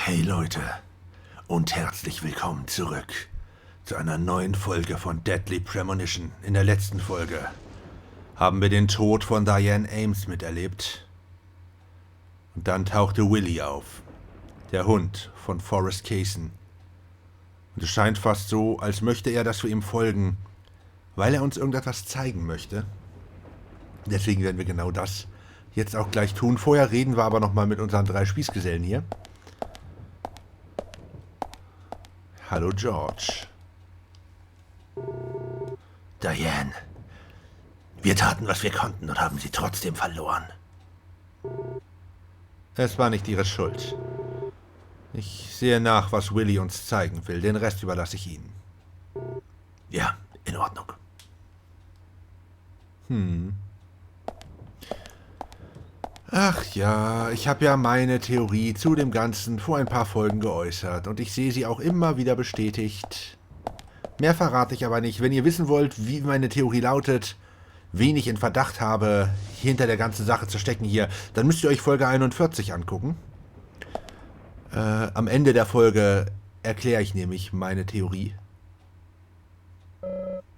Hey Leute und herzlich willkommen zurück zu einer neuen Folge von Deadly Premonition. In der letzten Folge haben wir den Tod von Diane Ames miterlebt. Und dann tauchte Willy auf, der Hund von Forrest Kaysen. Und es scheint fast so, als möchte er, dass wir ihm folgen, weil er uns irgendetwas zeigen möchte. Deswegen werden wir genau das jetzt auch gleich tun. Vorher reden wir aber nochmal mit unseren 3 Spießgesellen hier. Hallo George. Diane, wir taten, was wir konnten und haben sie trotzdem verloren. Es war nicht ihre Schuld. Ich sehe nach, was Willy uns zeigen will. Den Rest überlasse ich Ihnen. Ja, in Ordnung. Ach ja, ich habe ja meine Theorie zu dem Ganzen vor ein paar Folgen geäußert und ich sehe sie auch immer wieder bestätigt. Mehr verrate ich aber nicht. Wenn ihr wissen wollt, wie meine Theorie lautet, wen ich in Verdacht habe, hinter der ganzen Sache zu stecken hier, dann müsst ihr euch Folge 41 angucken. Am Ende der Folge erkläre ich nämlich meine Theorie.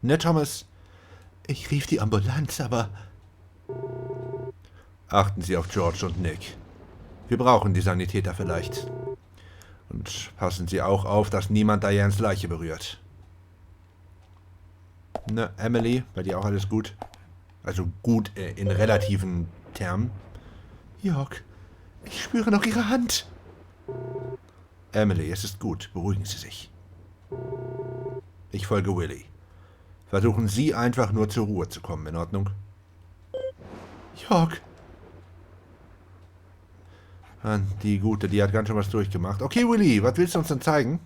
Ne, Thomas? Ich rief die Ambulanz, aber... Achten Sie auf George und Nick. Wir brauchen die Sanitäter vielleicht. Und passen Sie auch auf, dass niemand Dianes Leiche berührt. Ne, Emily, bei dir auch alles gut? Also gut in relativen Termen. Jörg, ich spüre noch Ihre Hand. Emily, es ist gut. Beruhigen Sie sich. Ich folge Willy. Versuchen Sie einfach nur zur Ruhe zu kommen, in Ordnung? Jörg. Die Gute, die hat ganz schön was durchgemacht. Okay, Willy, was willst du uns denn zeigen?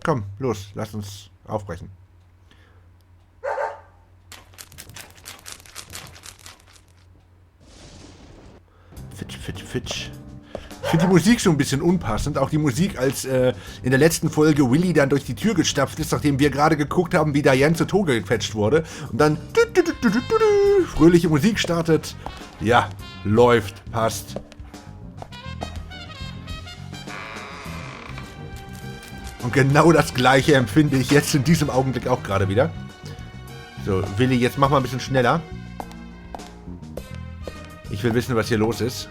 Komm, los, lass uns aufbrechen. Fitsch, fitsch, fitsch. Ich finde die Musik so ein bisschen unpassend. Auch die Musik, als in der letzten Folge Willy dann durch die Tür gestapft ist, nachdem wir gerade geguckt haben, wie Diane zu Tode gequetscht wurde. Und dann fröhliche Musik startet. Ja, läuft, passt. Und genau das Gleiche empfinde ich jetzt in diesem Augenblick auch gerade wieder. So, Willy, jetzt mach mal ein bisschen schneller. Ich will wissen, was hier los ist.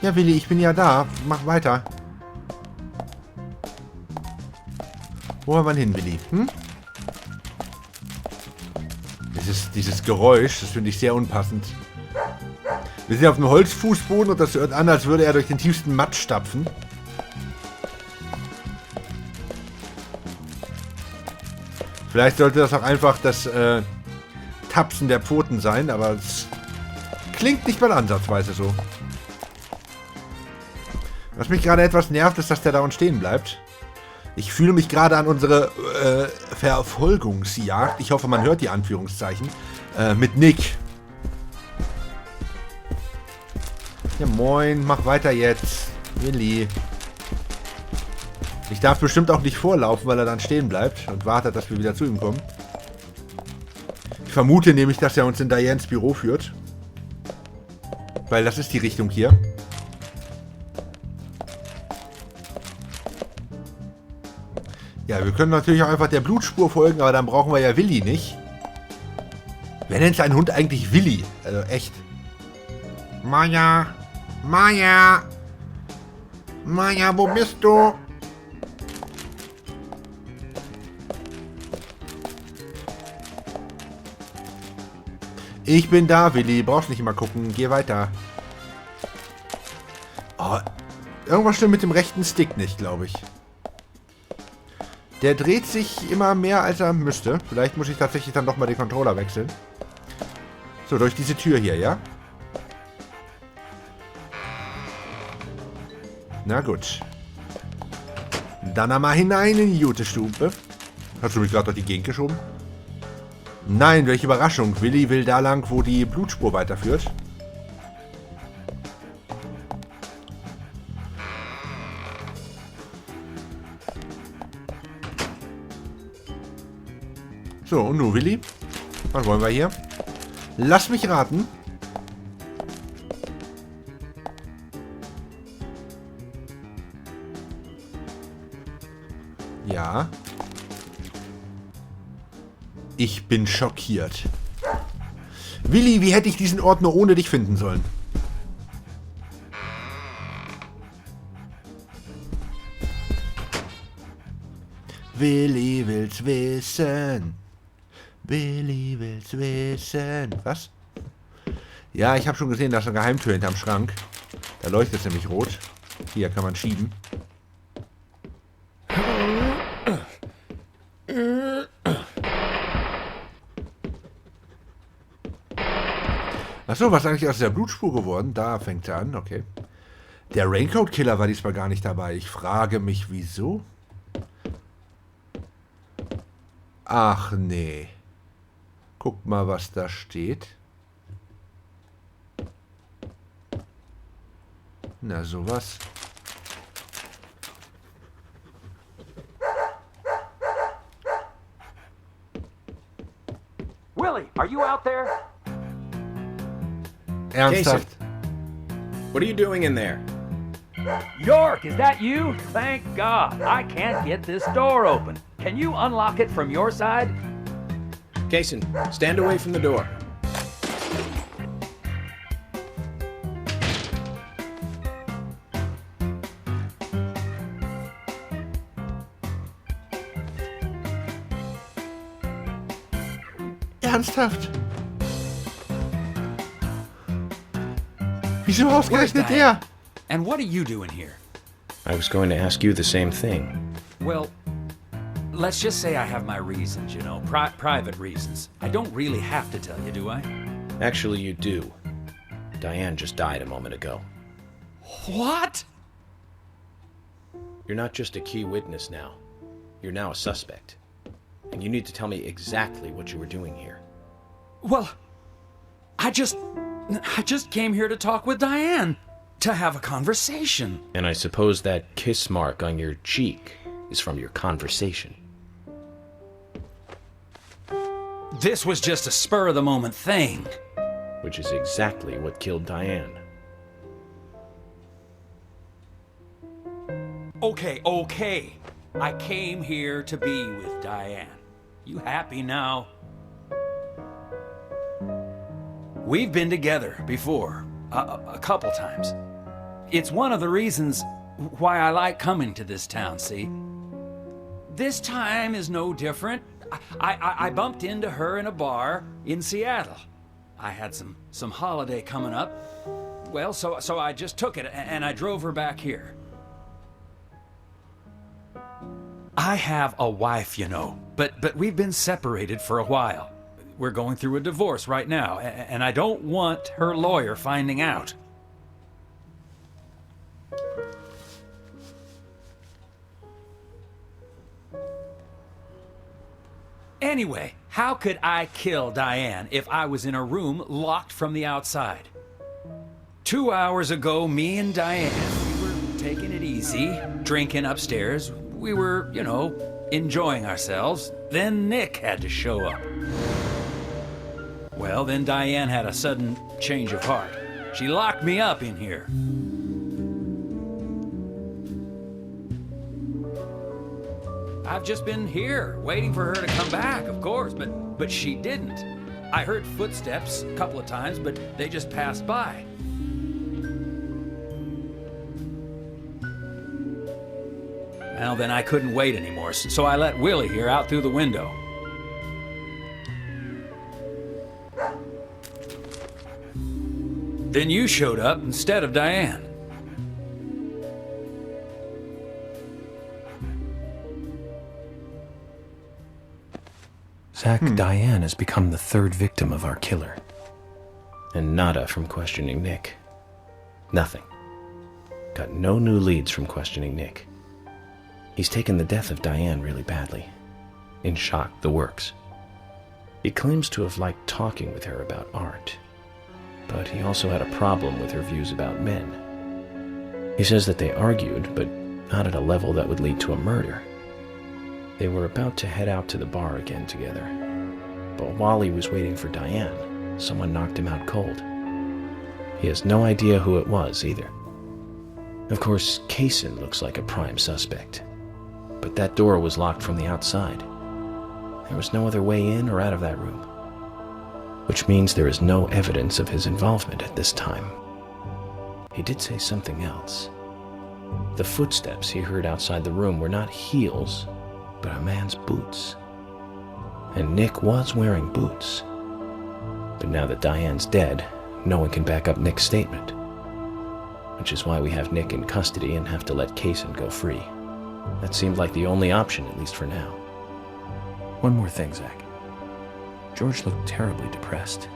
Ja, Willy, ich bin ja da. Mach weiter. Wo haben wir hin, Willy? Dieses Geräusch, das finde ich sehr unpassend. Wir sind auf einem Holzfußboden und das hört an, als würde er durch den tiefsten Matsch stapfen. Vielleicht sollte das auch einfach das Tapsen der Pfoten sein, aber es klingt nicht mal ansatzweise so. Was mich gerade etwas nervt, ist, dass der dauernd stehen bleibt. Ich fühle mich gerade an unsere Verfolgungsjagd, ich hoffe, man hört die Anführungszeichen, mit Nick. Ja, moin, mach weiter jetzt. Willy. Ich darf bestimmt auch nicht vorlaufen, weil er dann stehen bleibt und wartet, dass wir wieder zu ihm kommen. Ich vermute nämlich, dass er uns in Dianes Büro führt. Weil das ist die Richtung hier. Ja, wir können natürlich auch einfach der Blutspur folgen, aber dann brauchen wir ja Willy nicht. Wer nennt seinen Hund eigentlich Willy? Also echt. Maya! Maya! Maya, wo bist du? Ich bin da, Willy. Brauchst nicht immer gucken. Geh weiter. Oh, irgendwas stimmt mit dem rechten Stick nicht, glaube ich. Der dreht sich immer mehr, als er müsste. Vielleicht muss ich tatsächlich dann doch mal den Controller wechseln. So, durch diese Tür hier, ja? Na gut. Dann einmal hinein in die Jutestube. Hast du mich gerade durch die Gegend geschoben? Nein, welche Überraschung. Willy will da lang, wo die Blutspur weiterführt. So, und nun, Willy? Was wollen wir hier? Lass mich raten. Ja. Ich bin schockiert. Willi, wie hätte ich diesen Ort nur ohne dich finden sollen? Willi will's wissen. Willi will's wissen. Was? Ja, ich habe schon gesehen, da ist eine Geheimtür hinterm Schrank. Da leuchtet es nämlich rot. Hier kann man schieben. Achso, was ist eigentlich aus der Blutspur geworden? Da fängt er an, okay. Der Raincoat-Killer war diesmal gar nicht dabei. Ich frage mich, wieso? Ach nee. Guck mal, was da steht. Na, sowas. Willie, are you out there? Ernsthaft? What are you doing in there? York, is that you? Thank God. I can't get this door open. Can you unlock it from your side? Kason, stand away from the door. Ernsthaft? Wieso ausgerechnet der? And what are you doing here? I was going to ask you the same thing. Well, let's just say I have my reasons, you know, private reasons. I don't really have to tell you, do I? Actually, you do. Diane just died a moment ago. What? You're not just a key witness now. You're now a suspect. And you need to tell me exactly what you were doing here. Well, I just came here to talk with Diane. To have a conversation. And I suppose that kiss mark on your cheek is from your conversation. This was just a spur-of-the-moment thing. Which is exactly what killed Diane. Okay. I came here to be with Diane. You happy now? We've been together before, a couple times. It's one of the reasons why I like coming to this town, see? This time is no different. I bumped into her in a bar in Seattle. I had some holiday coming up. Well, so I just took it and I drove her back here. I have a wife, you know, but we've been separated for a while. We're going through a divorce right now, and I don't want her lawyer finding out. Anyway, how could I kill Diane if I was in a room locked from the outside? 2 hours ago, me and Diane, we were taking it easy, drinking upstairs. We were, you know, enjoying ourselves. Then Nick had to show up. Well, then Diane had a sudden change of heart. She locked me up in here. I've just been here, waiting for her to come back, of course, but she didn't. I heard footsteps a couple of times, but they just passed by. Well, then I couldn't wait anymore, so I let Willie here out through the window. Then you showed up instead of Diane. Zach, Diane has become the third victim of our killer. And nada from questioning Nick. Nothing. Got no new leads from questioning Nick. He's taken the death of Diane really badly. In shock, the works. He claims to have liked talking with her about art. But he also had a problem with her views about men. He says that they argued, but not at a level that would lead to a murder. They were about to head out to the bar again together. But while he was waiting for Diane, someone knocked him out cold. He has no idea who it was either. Of course, Kason looks like a prime suspect. but that door was locked from the outside. There was no other way in or out of that room. Which means there is no evidence of his involvement at this time. He did say something else. The footsteps he heard outside the room were not heels, but a man's boots. And Nick was wearing boots. But now that Diane's dead, no one can back up Nick's statement. Which is why we have Nick in custody and have to let Kaysen go free. That seemed like the only option, at least for now. One more thing, Zach. George looked terribly depressed.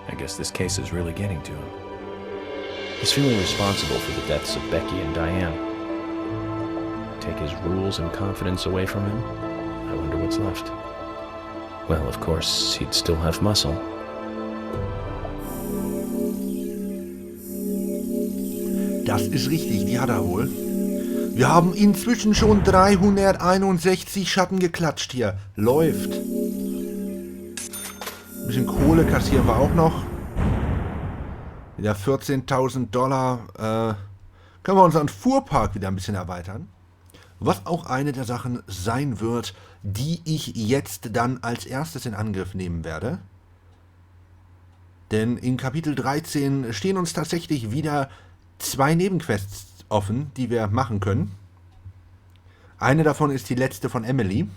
I guess this case is really getting to him. He's feeling responsible for the deaths of Becky and Diane. Take his rules and confidence away from him? I wonder what's left. Well, of course, he'd still have muscle. Das ist richtig, die hat er wohl. Wir haben inzwischen schon 361 Schatten geklatscht hier. Läuft. Ein bisschen Kohle kassieren wir auch noch. Wieder $14.000. Können wir unseren Fuhrpark wieder ein bisschen erweitern. Was auch eine der Sachen sein wird, die ich jetzt dann als erstes in Angriff nehmen werde. Denn in Kapitel 13 stehen uns tatsächlich wieder 2 Nebenquests offen, die wir machen können. Eine davon ist die letzte von Emily.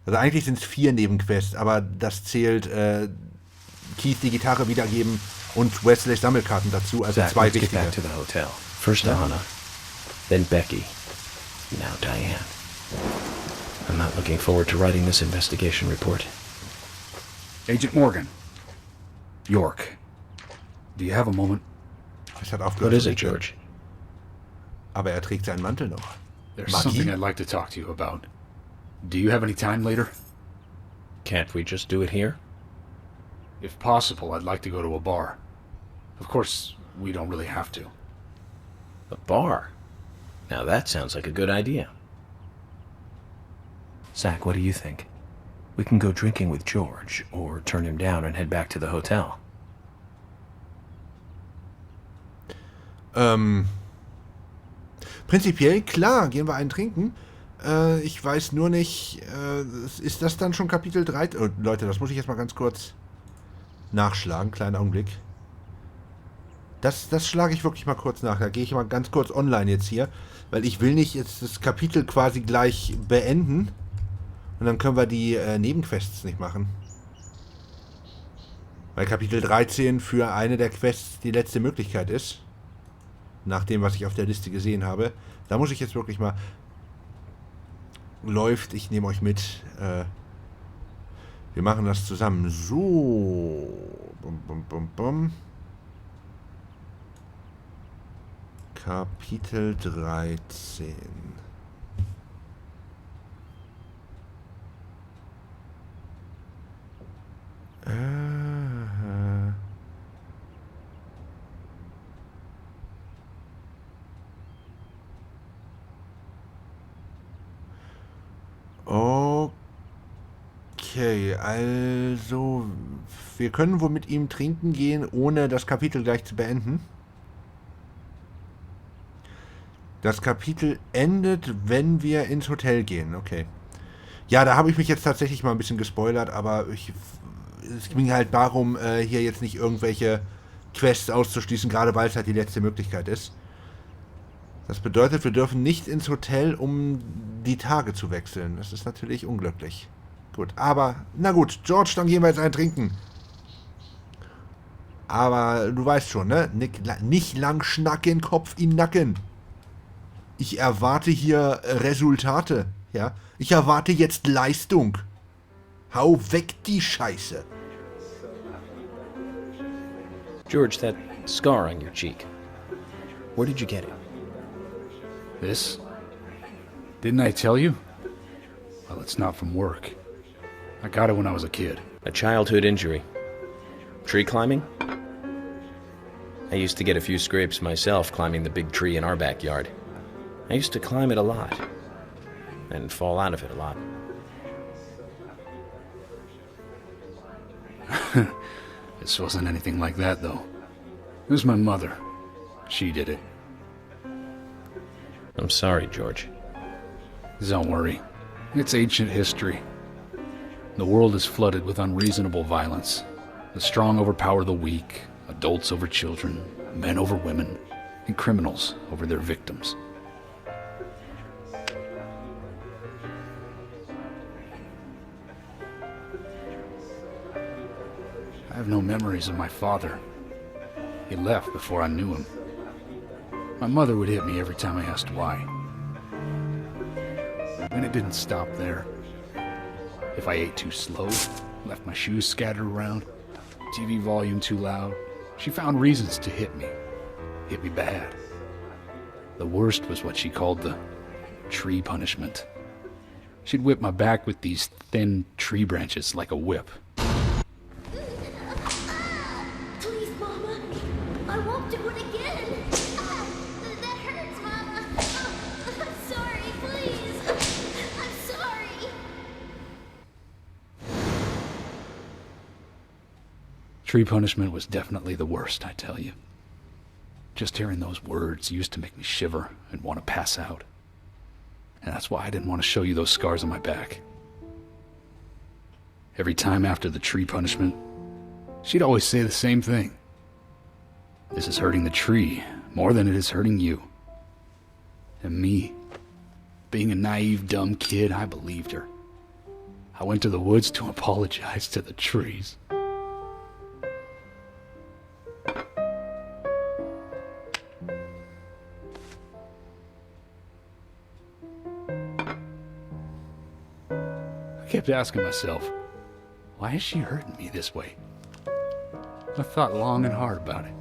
Also eigentlich sind es 4 Nebenquests, aber das zählt Keith die Gitarre wiedergeben und Wesleys Sammelkarten dazu, also Zach, 2 let's get wichtige. back to the hotel. First Anna, then Becky, now Diane. I'm not looking forward to writing this investigation report. Agent Morgan. York. Do you have a moment? Es hat aufgehört What is zu it, regnen. George? Aber er trägt seinen Mantel noch. There's Maggie? something I'd like to talk to you about. Do you have any time later? Can't we just do it here? If possible, I'd like to go to a bar. Of course, we don't really have to. A bar? Now that sounds like a good idea. Zach, what do you think? We can go drinking with George, or turn him down and head back to the hotel. Prinzipiell, klar, gehen wir einen trinken. Ich weiß nur nicht, ist das dann schon Kapitel 3? Oh, Leute, das muss ich jetzt mal ganz kurz nachschlagen. Kleinen Augenblick. Das schlage ich wirklich mal kurz nach. Da gehe ich mal ganz kurz online jetzt hier. Weil ich will nicht jetzt das Kapitel quasi gleich beenden. Und dann können wir die Nebenquests nicht machen. Weil Kapitel 13 für eine der Quests die letzte Möglichkeit ist. Nach dem, was ich auf der Liste gesehen habe. Da muss ich jetzt wirklich mal... Läuft, ich nehme euch mit. Wir machen das zusammen. So. Bum, bum, bum, bum. Kapitel 13. Okay, also wir können wohl mit ihm trinken gehen, ohne das Kapitel gleich zu beenden. Das Kapitel endet, wenn wir ins Hotel gehen. Okay. Ja, da habe ich mich jetzt tatsächlich mal ein bisschen gespoilert, aber es ging halt darum, hier jetzt nicht irgendwelche Quests auszuschließen, gerade weil es halt die letzte Möglichkeit ist. Das bedeutet, wir dürfen nicht ins Hotel, um die Tage zu wechseln. Das ist natürlich unglücklich. Gut, aber, na gut, George, dann gehen wir jetzt einen trinken. Aber du weißt schon, ne? Nicht lang schnacken, Kopf in Nacken. Ich erwarte hier Resultate, ja? Ich erwarte jetzt Leistung. Hau weg die Scheiße. George, that scar on your cheek. Where did you get it? This? Didn't I tell you? Well, it's not from work. I got it when I was a kid. A childhood injury. Tree climbing? I used to get a few scrapes myself climbing the big tree in our backyard. I used to climb it a lot. And fall out of it a lot. This wasn't anything like that, though. It was my mother. She did it. I'm sorry, George. Don't worry. It's ancient history. The world is flooded with unreasonable violence. The strong overpower the weak, adults over children, men over women, and criminals over their victims. I have no memories of my father. He left before I knew him. My mother would hit me every time I asked why. And it didn't stop there. If I ate too slow, left my shoes scattered around, TV volume too loud, she found reasons to hit me. Hit me bad. The worst was what she called the tree punishment. She'd whip my back with these thin tree branches like a whip. Please, Mama. I won't do it again. That hurts, Mama. I'm sorry, please. I'm sorry. Tree punishment was definitely the worst, I tell you. Just hearing those words used to make me shiver and want to pass out. And that's why I didn't want to show you those scars on my back. Every time after the tree punishment, she'd always say the same thing. This is hurting the tree more than it is hurting you. And me, being a naive, dumb kid, I believed her. I went to the woods to apologize to the trees. I kept asking myself, why is she hurting me this way? I thought long and hard about it.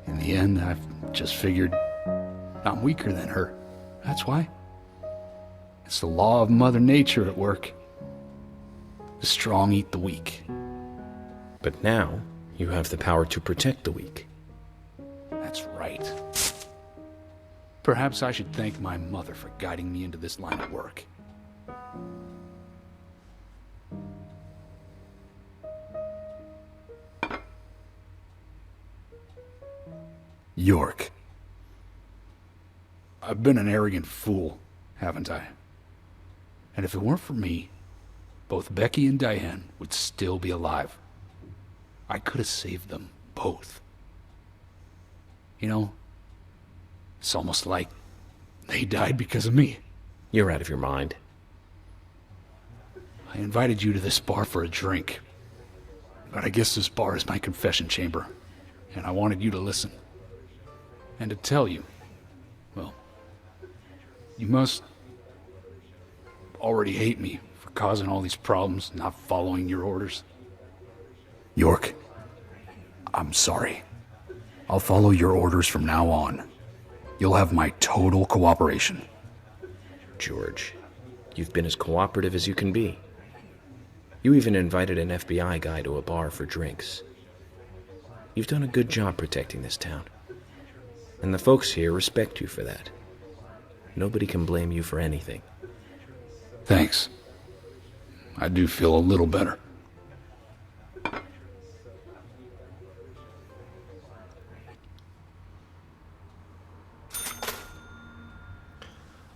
In the end, I've just figured I'm weaker than her. That's why. It's the law of Mother Nature at work. The strong eat the weak. But now, you have the power to protect the weak. That's right. Perhaps I should thank my mother for guiding me into this line of work. York. I've been an arrogant fool, haven't I? And if it weren't for me, both Becky and Diane would still be alive. I could have saved them both. You know, it's almost like they died because of me. You're out of your mind. I invited you to this bar for a drink. But I guess this bar is my confession chamber, and I wanted you to listen. And to tell you, well, you must already hate me for causing all these problems, not following your orders. York, I'm sorry. I'll follow your orders from now on. You'll have my total cooperation. George, you've been as cooperative as you can be. You even invited an FBI guy to a bar for drinks. You've done a good job protecting this town. And the folks here respect you for that. Nobody can blame you for anything. Thanks. I do feel a little better.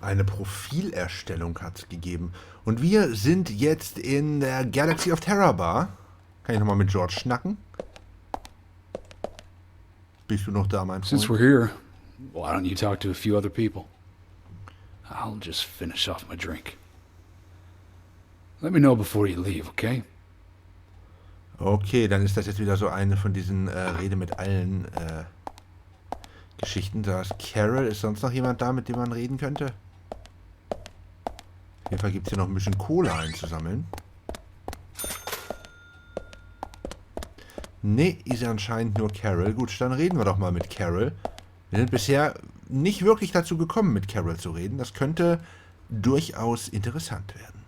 Eine Profilerstellung hat es gegeben. Und wir sind jetzt in der Galaxy of Terror Bar. Kann ich nochmal mit George schnacken? Bist du noch da, mein Freund? Since we're here, why don't you talk to a few other people? I'll just finish off my drink. Let me know before you leave, okay? Okay, dann ist das jetzt wieder so eine von diesen Rede mit allen Geschichten. Da ist Carol. Ist sonst noch jemand da, mit dem man reden könnte? Auf jeden Fall gibt es hier noch ein bisschen Kohle einzusammeln. Nee, ist anscheinend nur Carol. Gut, dann reden wir doch mal mit Carol. Wir sind bisher nicht wirklich dazu gekommen, mit Carol zu reden. Das könnte durchaus interessant werden.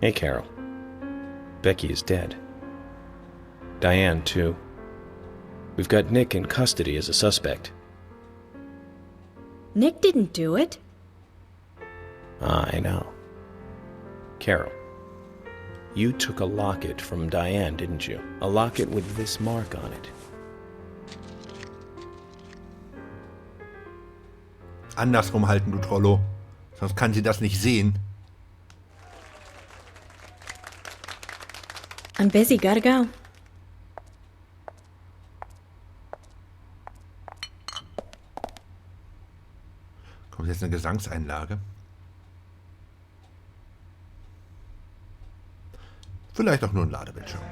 Hey, Carol. Becky is dead. Diane, too. We've got Nick in custody as a suspect. Nick didn't do it. I know. Carol, you took a locket from Diane, didn't you? A locket with this mark on it. Andersrum halten, du Trollo. Sonst kann sie das nicht sehen. I'm busy, gotta go. Kommt jetzt eine Gesangseinlage? Vielleicht auch nur ein Ladebildschirm.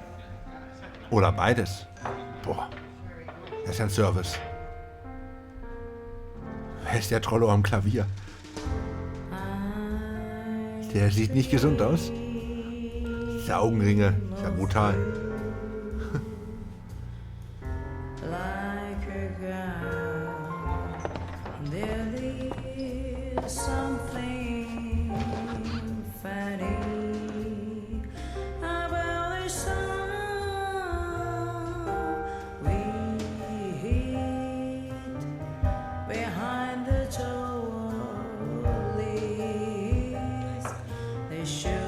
Oder beides. Boah, das ist ein Service. Wer ist der Trollo am Klavier? Der sieht nicht gesund aus. Diese Augenringe, ist ja brutal. They should